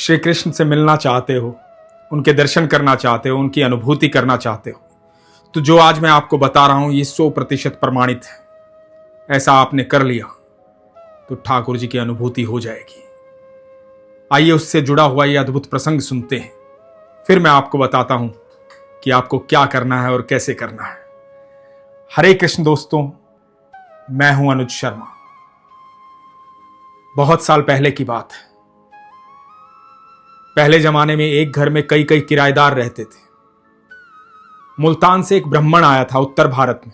श्री कृष्ण से मिलना चाहते हो, उनके दर्शन करना चाहते हो, उनकी अनुभूति करना चाहते हो, तो जो आज मैं आपको बता रहा हूं ये 100% प्रमाणित है। ऐसा आपने कर लिया तो ठाकुर जी की अनुभूति हो जाएगी। आइए उससे जुड़ा हुआ ये अद्भुत प्रसंग सुनते हैं, फिर मैं आपको बताता हूं कि आपको क्या करना है और कैसे करना है। हरे कृष्ण दोस्तों, मैं हूं अनुज शर्मा। बहुत साल पहले की बात है। पहले जमाने में एक घर में कई कई किराएदार रहते थे। मुल्तान से एक ब्राह्मण आया था उत्तर भारत में।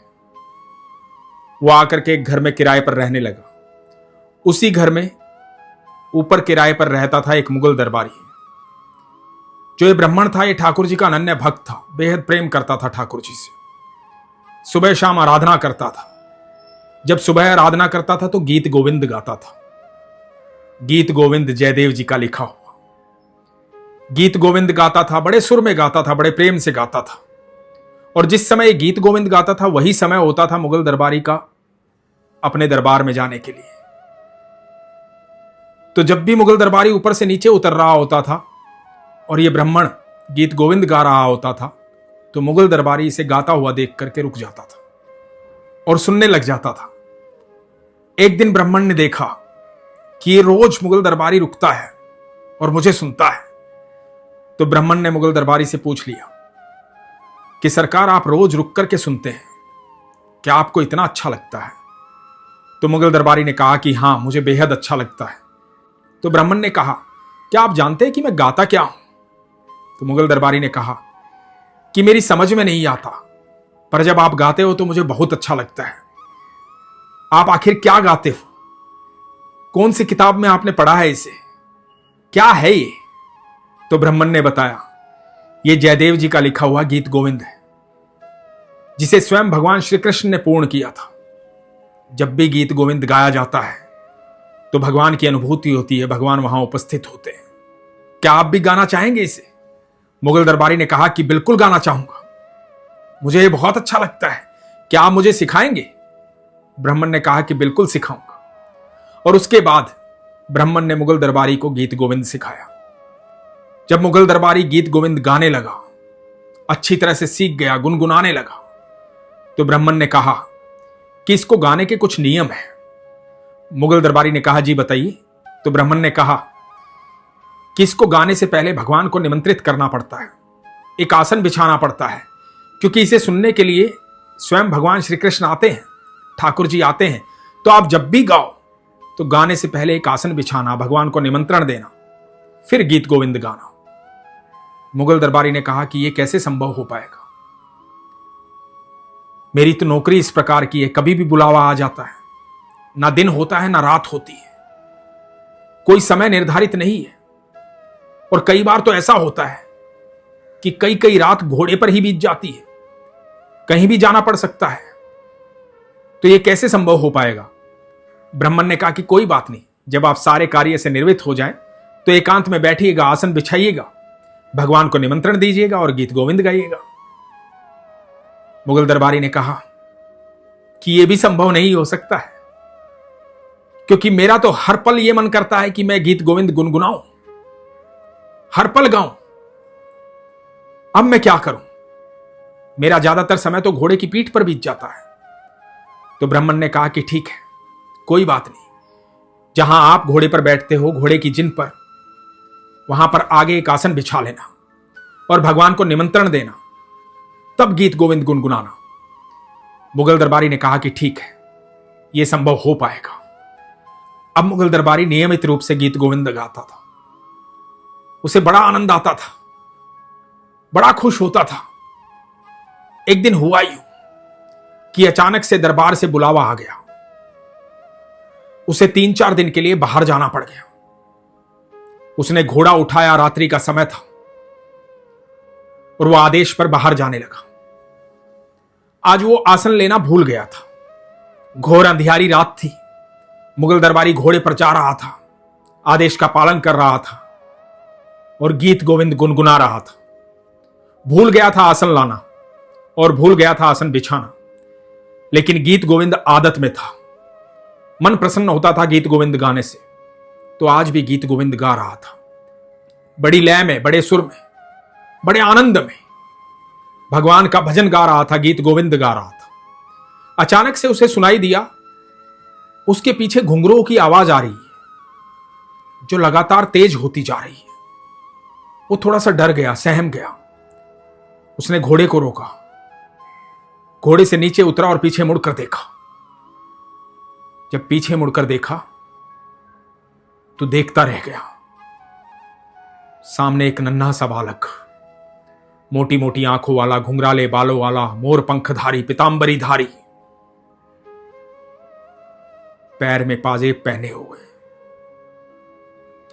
वो आकर के एक घर में किराए पर रहने लगा। उसी घर में ऊपर किराए पर रहता था एक मुगल दरबारी। जो ये ब्राह्मण था, ये ठाकुर जी का अनन्य भक्त था, बेहद प्रेम करता था ठाकुर जी से। सुबह शाम आराधना करता था। जब सुबह आराधना करता था तो गीत गोविंद गाता था। गीत गोविंद जयदेव जी का लिखा हुआ गीत गोविंद गाता था। बड़े सुर में गाता था, बड़े प्रेम से गाता था। और जिस समय गीत गोविंद गाता था वही समय होता था मुगल दरबारी का अपने दरबार में जाने के लिए। तो जब भी मुगल दरबारी ऊपर से नीचे उतर रहा होता था और यह ब्राह्मण गीत गोविंद गा रहा होता था, तो मुगल दरबारी इसे गाता हुआ देख करके रुक जाता था और सुनने लग जाता था। एक दिन ब्राह्मण ने देखा कि ये रोज मुगल दरबारी रुकता है और मुझे सुनता है। तो ब्राह्मण ने मुगल दरबारी से पूछ लिया कि सरकार, आप रोज रुक करके सुनते हैं, क्या आपको इतना अच्छा लगता है? तो मुगल दरबारी ने कहा कि हां, मुझे बेहद अच्छा लगता है। तो ब्राह्मण ने कहा, क्या आप जानते हैं कि मैं गाता क्या हूं? तो मुगल दरबारी ने कहा कि मेरी समझ में नहीं आता, पर जब आप गाते हो तो मुझे बहुत अच्छा लगता है। आप आखिर क्या गाते हो? कौन सी किताब में आपने पढ़ा है इसे? क्या है ये? तो ब्राह्मण ने बताया, ये जयदेव जी का लिखा हुआ गीत गोविंद है, जिसे स्वयं भगवान श्री कृष्ण ने पूर्ण किया था। जब भी गीत गोविंद गाया जाता है तो भगवान की अनुभूति होती है, भगवान वहां उपस्थित होते हैं। क्या आप भी गाना चाहेंगे इसे? मुगल दरबारी ने कहा कि बिल्कुल गाना चाहूंगा, मुझे ये बहुत अच्छा लगता है। क्या आप मुझे सिखाएंगे? ब्राह्मण ने कहा कि बिल्कुल सिखाऊंगा। और उसके बाद ब्राह्मण ने मुगल दरबारी को गीत गोविंद सिखाया। जब मुगल दरबारी गीत गोविंद गाने लगा, अच्छी तरह से सीख गया, गुनगुनाने लगा, तो ब्राह्मण ने कहा कि इसको गाने के कुछ नियम हैं। मुगल दरबारी ने कहा, जी बताइए। तो ब्राह्मण ने कहा कि इसको गाने से पहले भगवान को निमंत्रित करना पड़ता है, एक आसन बिछाना पड़ता है, क्योंकि इसे सुनने के लिए स्वयं भगवान श्री कृष्ण आते हैं, ठाकुर जी आते हैं। तो आप जब भी गाओ तो गाने से पहले एक आसन बिछाना, भगवान को निमंत्रण देना, फिर गीत गोविंद गाना। मुगल दरबारी ने कहा कि यह कैसे संभव हो पाएगा? मेरी तो नौकरी इस प्रकार की है, कभी भी बुलावा आ जाता है, ना दिन होता है ना रात होती है, कोई समय निर्धारित नहीं है। और कई बार तो ऐसा होता है कि कई कई रात घोड़े पर ही बीत जाती है, कहीं भी जाना पड़ सकता है। तो यह कैसे संभव हो पाएगा? ब्राह्मण ने कहा कि कोई बात नहीं, जब आप सारे कार्य से निर्वृत्त हो जाएं तो एकांत में बैठिएगा, आसन बिछाइएगा, भगवान को निमंत्रण दीजिएगा और गीत गोविंद गाइएगा। मुगल दरबारी ने कहा कि यह भी संभव नहीं हो सकता है, क्योंकि मेरा तो हर पल यह मन करता है कि मैं गीत गोविंद गुनगुनाऊं, हर पल गाऊं। अब मैं क्या करूं? मेरा ज्यादातर समय तो घोड़े की पीठ पर बीत जाता है। तो ब्राह्मण ने कहा कि ठीक है, कोई बात नहीं, जहां आप घोड़े पर बैठते हो, घोड़े की जिन पर, वहां पर आगे एक आसन बिछा लेना और भगवान को निमंत्रण देना, तब गीत गोविंद गुनगुनाना। मुगल दरबारी ने कहा कि ठीक है, यह संभव हो पाएगा। अब मुगल दरबारी नियमित रूप से गीत गोविंद गाता था। उसे बड़ा आनंद आता था, बड़ा खुश होता था। एक दिन हुआ यूं कि अचानक से दरबार से बुलावा आ गया। उसे 3-4 दिन के लिए बाहर जाना पड़ गया। उसने घोड़ा उठाया, रात्रि का समय था और वह आदेश पर बाहर जाने लगा। आज वो आसन लेना भूल गया था। घोर अंधियारी रात थी। मुगल दरबारी घोड़े पर जा रहा था, आदेश का पालन कर रहा था और गीत गोविंद गुनगुना रहा था। भूल गया था आसन लाना और भूल गया था आसन बिछाना, लेकिन गीत गोविंद आदत में था। मन प्रसन्न होता था गीत गोविंद गाने से, तो आज भी गीत गोविंद गा रहा था। बड़ी लय में, बड़े सुर में, बड़े आनंद में भगवान का भजन गा रहा था, गीत गोविंद गा रहा था। अचानक से उसे सुनाई दिया उसके पीछे घुंघरूओं की आवाज आ रही है जो लगातार तेज होती जा रही है। वो थोड़ा सा डर गया, सहम गया। उसने घोड़े को रोका, घोड़े से नीचे उतरा और पीछे मुड़कर देखा। जब पीछे मुड़कर देखा तो देखता रह गया। सामने एक नन्हा सा बालक, मोटी मोटी आंखों वाला, घुंघराले बालों वाला, मोर पंखधारी, पीतांबरी धारी, पैर में पाजेब पहने हुए,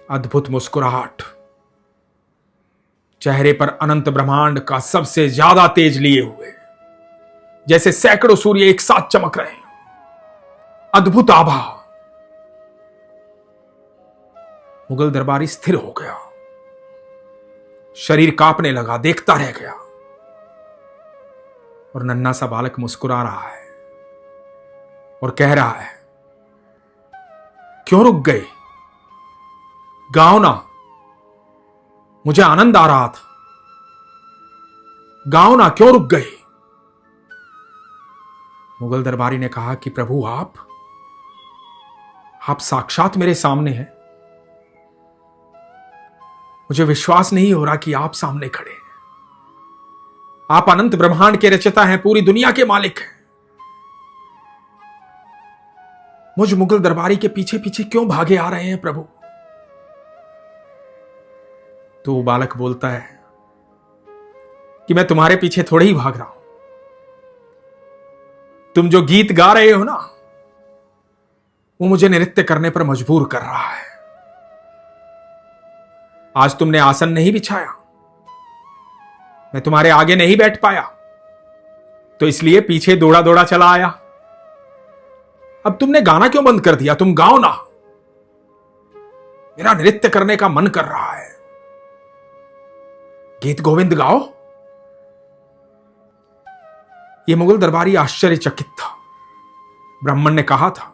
अद्भुत मुस्कुराहट, चेहरे पर अनंत ब्रह्मांड का सबसे ज्यादा तेज लिए हुए, जैसे सैकड़ों सूर्य एक साथ चमक रहे हैं, अद्भुत आभा। मुगल दरबारी स्थिर हो गया, शरीर कांपने लगा, देखता रह गया। और नन्हा सा बालक मुस्कुरा रहा है और कह रहा है, क्यों रुक गए? गाओ ना, मुझे आनंद आ रहा था। गाओ ना, क्यों रुक गए? मुगल दरबारी ने कहा कि प्रभु आप साक्षात मेरे सामने हैं। मुझे विश्वास नहीं हो रहा कि आप सामने खड़े हैं। आप अनंत ब्रह्मांड के रचयिता हैं, पूरी दुनिया के मालिक हैं। मुझ मुगल दरबारी के पीछे पीछे क्यों भागे आ रहे हैं प्रभु? तो वो बालक बोलता है कि मैं तुम्हारे पीछे थोड़े ही भाग रहा हूं। तुम जो गीत गा रहे हो ना, वो मुझे नृत्य करने पर मजबूर कर रहा है। आज तुमने आसन नहीं बिछाया, मैं तुम्हारे आगे नहीं बैठ पाया, तो इसलिए पीछे दौड़ा दौड़ा चला आया। अब तुमने गाना क्यों बंद कर दिया? तुम गाओ ना, मेरा नृत्य करने का मन कर रहा है। गीत गोविंद गाओ। यह मुगल दरबारी आश्चर्यचकित था। ब्राह्मण ने कहा था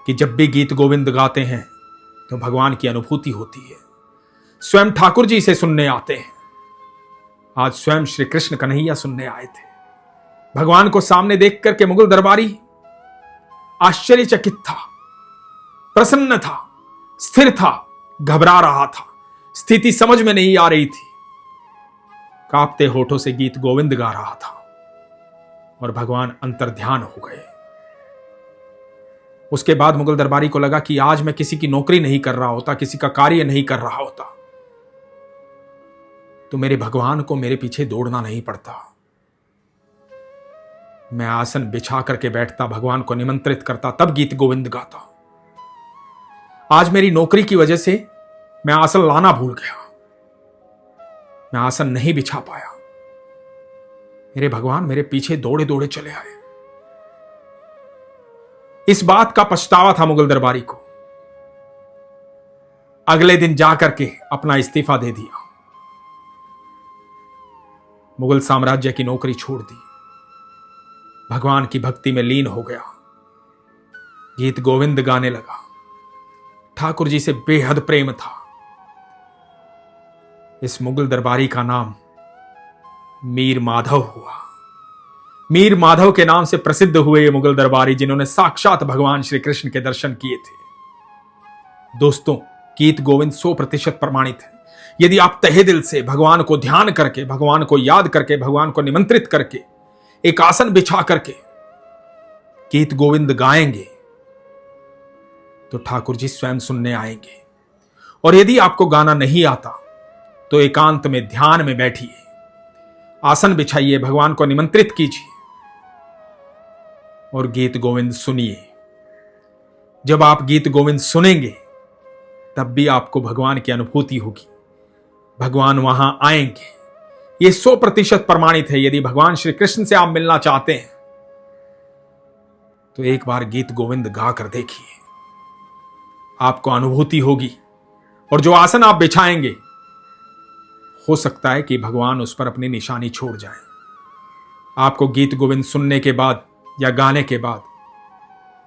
कि जब भी गीत गोविंद गाते हैं तो भगवान की अनुभूति होती है। स्वयं ठाकुर जी इसे सुनने आते हैं। आज स्वयं श्री कृष्ण कन्हैया सुनने आए थे। भगवान को सामने देख करके मुगल दरबारी आश्चर्यचकित था, प्रसन्न था, स्थिर था, घबरा रहा था। स्थिति समझ में नहीं आ रही थी। कांपते होठों से गीत गोविंद गा रहा था और भगवान अंतर्ध्यान हो गए। उसके बाद मुगल दरबारी को लगा कि आज मैं किसी की नौकरी नहीं कर रहा होता, किसी का कार्य नहीं कर रहा होता, तो मेरे भगवान को मेरे पीछे दौड़ना नहीं पड़ता। मैं आसन बिछा करके बैठता, भगवान को निमंत्रित करता, तब गीत गोविंद गाता। आज मेरी नौकरी की वजह से मैं आसन लाना भूल गया, मैं आसन नहीं बिछा पाया। मेरे भगवान मेरे पीछे दौड़े दौड़े चले आए। इस बात का पछतावा था मुगल दरबारी को। अगले दिन जाकर के अपना इस्तीफा दे दिया, मुगल साम्राज्य की नौकरी छोड़ दी, भगवान की भक्ति में लीन हो गया, गीत गोविंद गाने लगा। ठाकुर जी से बेहद प्रेम था। इस मुगल दरबारी का नाम मीर माधव हुआ। मीर माधव के नाम से प्रसिद्ध हुए ये मुगल दरबारी, जिन्होंने साक्षात भगवान श्री कृष्ण के दर्शन किए थे। दोस्तों, गीत गोविंद 100% प्रमाणित है। यदि आप तहे दिल से भगवान को ध्यान करके, भगवान को याद करके, भगवान को निमंत्रित करके, एक आसन बिछा करके गीत गोविंद गाएंगे तो ठाकुर जी स्वयं सुनने आएंगे। और यदि आपको गाना नहीं आता तो एकांत में ध्यान में बैठिए, आसन बिछाइए, भगवान को निमंत्रित कीजिए और गीत गोविंद सुनिए। जब आप गीत गोविंद सुनेंगे तब भी आपको भगवान की अनुभूति होगी, भगवान वहां आएंगे। यह 100% प्रमाणित है। यदि भगवान श्री कृष्ण से आप मिलना चाहते हैं तो एक बार गीत गोविंद गा कर देखिए, आपको अनुभूति होगी। और जो आसन आप बिछाएंगे, हो सकता है कि भगवान उस पर अपनी निशानी छोड़ जाए। आपको गीत गोविंद सुनने के बाद या गाने के बाद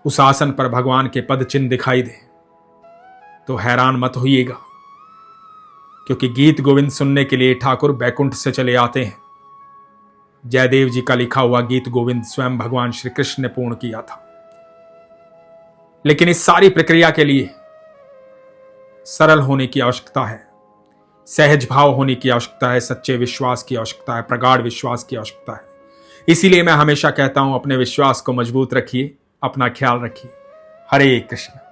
उस आसन पर भगवान के पद चिन्ह दिखाई दे तो हैरान मत होइएगा, क्योंकि गीत गोविंद सुनने के लिए ठाकुर बैकुंठ से चले आते हैं। जयदेव जी का लिखा हुआ गीत गोविंद स्वयं भगवान श्री कृष्ण ने पूर्ण किया था। लेकिन इस सारी प्रक्रिया के लिए सरल होने की आवश्यकता है, सहज भाव होने की आवश्यकता है, सच्चे विश्वास की आवश्यकता है, प्रगाढ़ विश्वास की आवश्यकता है। इसीलिए मैं हमेशा कहता हूं, अपने विश्वास को मजबूत रखिए, अपना ख्याल रखिए। हरे कृष्ण।